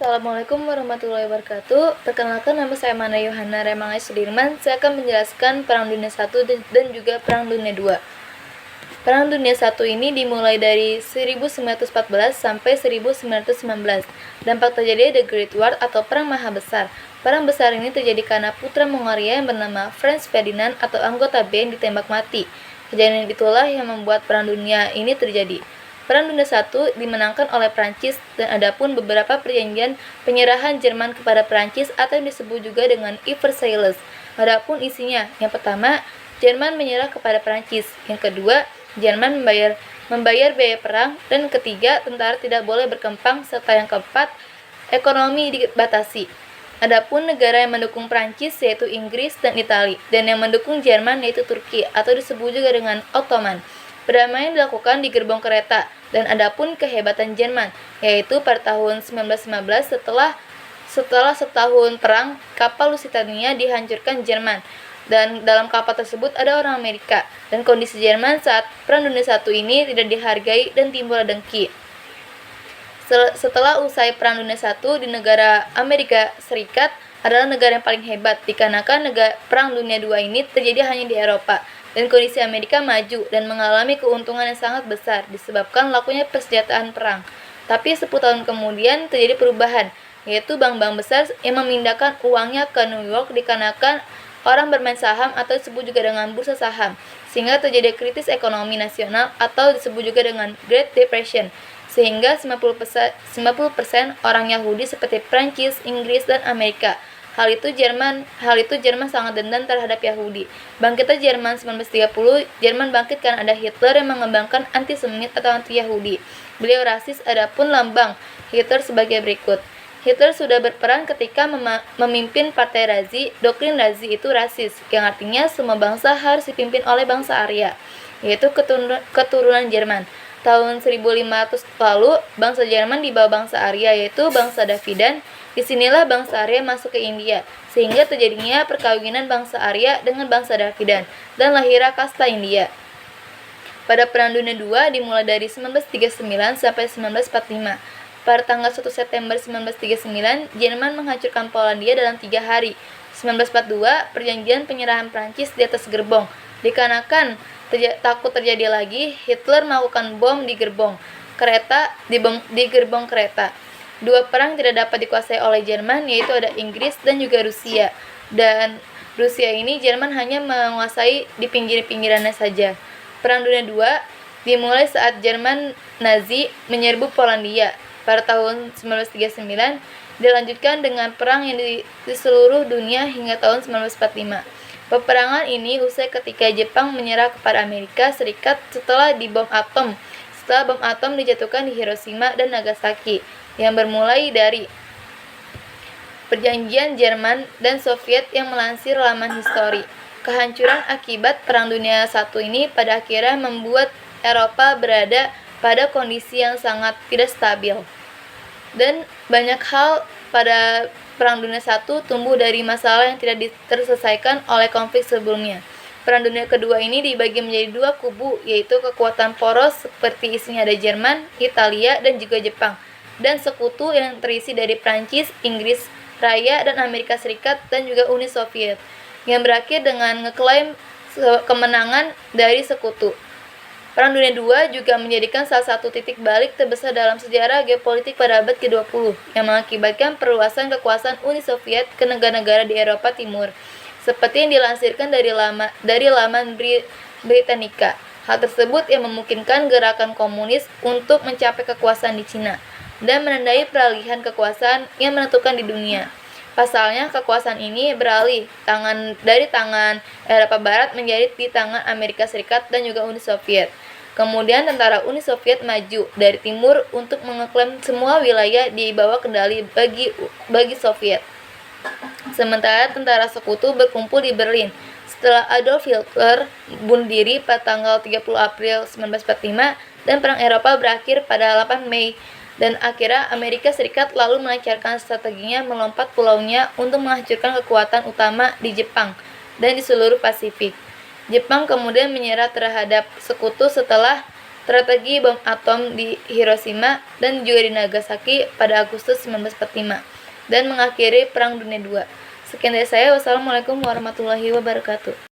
Assalamualaikum warahmatullahi wabarakatuh. Perkenalkan, nama saya Mana Yohana Remangai Sudirman. Saya akan menjelaskan Perang Dunia I dan juga Perang Dunia II. Perang Dunia I ini dimulai dari 1914 sampai 1919. Dampak terjadi The Great War atau Perang Maha Besar. Perang besar ini terjadi karena putra Mongolia yang bernama Franz Ferdinand atau anggota band ditembak mati. Kejadian itulah yang membuat Perang Dunia ini terjadi. Perang Dunia I dimenangkan oleh Prancis dan adapun beberapa perjanjian penyerahan Jerman kepada Prancis atau yang disebut juga dengan Versailles. Adapun isinya, yang pertama, Jerman menyerah kepada Prancis. Yang kedua, Jerman membayar biaya perang, dan ketiga, tentara tidak boleh berkembang, serta yang keempat, ekonomi dibatasi. Adapun negara yang mendukung Prancis yaitu Inggris dan Italia, dan yang mendukung Jerman yaitu Turki atau disebut juga dengan Ottoman. Perdamaian dilakukan di gerbong kereta, dan adapun kehebatan Jerman, yaitu pada tahun 1915 setelah setahun perang, kapal Lusitania dihancurkan Jerman, dan dalam kapal tersebut ada orang Amerika, dan kondisi Jerman saat Perang Dunia I ini tidak dihargai dan timbul dengki. Setelah usai Perang Dunia I di negara Amerika Serikat adalah negara yang paling hebat, dikarenakan Perang Dunia II ini terjadi hanya di Eropa, dan kondisi Amerika maju dan mengalami keuntungan yang sangat besar disebabkan lakunya persenjataan perang. Tapi 10 tahun kemudian terjadi perubahan, yaitu bank-bank besar yang memindahkan uangnya ke New York dikarenakan orang bermain saham atau disebut juga dengan bursa saham, sehingga terjadi krisis ekonomi nasional atau disebut juga dengan Great Depression, sehingga 90% orang Yahudi seperti Prancis, Inggris, dan Amerika. Hal itu Jerman sangat dendam terhadap Yahudi. Bangkitnya Jerman 1930, Jerman bangkit karena ada Hitler yang mengembangkan antisemit atau anti-Yahudi. Beliau rasis, adapun lambang Hitler sebagai berikut. Hitler sudah berperan ketika memimpin Partai Nazi. Doktrin Nazi itu rasis, yang artinya semua bangsa harus dipimpin oleh bangsa Arya, yaitu keturunan Jerman. Tahun 1500 lalu, bangsa Jerman di bawah bangsa Arya, yaitu bangsa Davidan. Disinilah bangsa Arya masuk ke India, sehingga terjadinya perkawinan bangsa Arya dengan bangsa Davidan, dan lahirlah kasta India. Pada Perang Dunia II dimulai dari 1939 sampai 1945. Pada tanggal 1 September 1939, Jerman menghancurkan Polandia dalam 3 hari. 1942, perjanjian penyerahan Prancis di atas gerbong. Dikarenakan takut terjadi lagi, Hitler melakukan bom di gerbong kereta. Dua perang tidak dapat dikuasai oleh Jerman, yaitu ada Inggris dan juga Rusia. Dan Rusia ini Jerman hanya menguasai di pinggir-pinggirannya saja. Perang Dunia II dimulai saat Jerman Nazi menyerbu Polandia pada tahun 1939, dilanjutkan dengan perang yang di seluruh dunia hingga tahun 1945. Peperangan ini usai ketika Jepang menyerah kepada Amerika Serikat setelah bom atom dijatuhkan di Hiroshima dan Nagasaki, yang bermulai dari perjanjian Jerman dan Soviet yang melansir laman histori. Kehancuran akibat Perang Dunia I ini pada akhirnya membuat Eropa berada pada kondisi yang sangat tidak stabil. Dan banyak hal pada Perang Dunia I tumbuh dari masalah yang tidak terselesaikan oleh konflik sebelumnya. Perang Dunia Kedua ini dibagi menjadi dua kubu, yaitu kekuatan poros seperti isinya ada Jerman, Italia, dan juga Jepang, dan sekutu yang terisi dari Prancis, Inggris Raya, dan Amerika Serikat, dan juga Uni Soviet, yang berakhir dengan ngeklaim kemenangan dari sekutu. Perang Dunia II juga menjadikan salah satu titik balik terbesar dalam sejarah geopolitik pada abad ke-20, yang mengakibatkan perluasan kekuasaan Uni Soviet ke negara-negara di Eropa Timur, seperti yang dilansirkan dari laman Britannica. Hal tersebut yang memungkinkan gerakan komunis untuk mencapai kekuasaan di Cina, dan menandai peralihan kekuasaan yang menentukan di dunia. Pasalnya, kekuasaan ini beralih dari tangan Eropa Barat menjadi di tangan Amerika Serikat dan juga Uni Soviet. Kemudian tentara Uni Soviet maju dari timur untuk mengeklaim semua wilayah di bawah kendali bagi Soviet. Sementara tentara sekutu berkumpul di Berlin. Setelah Adolf Hitler bunuh diri pada tanggal 30 April 1945 dan Perang Eropa berakhir pada 8 Mei, dan akhirnya Amerika Serikat lalu melancarkan strateginya melompat pulaunya untuk menghancurkan kekuatan utama di Jepang dan di seluruh Pasifik. Jepang kemudian menyerah terhadap sekutu setelah strategi bom atom di Hiroshima dan juga di Nagasaki pada Agustus 1945 dan mengakhiri Perang Dunia II. Sekian dari saya. Wassalamualaikum warahmatullahi wabarakatuh.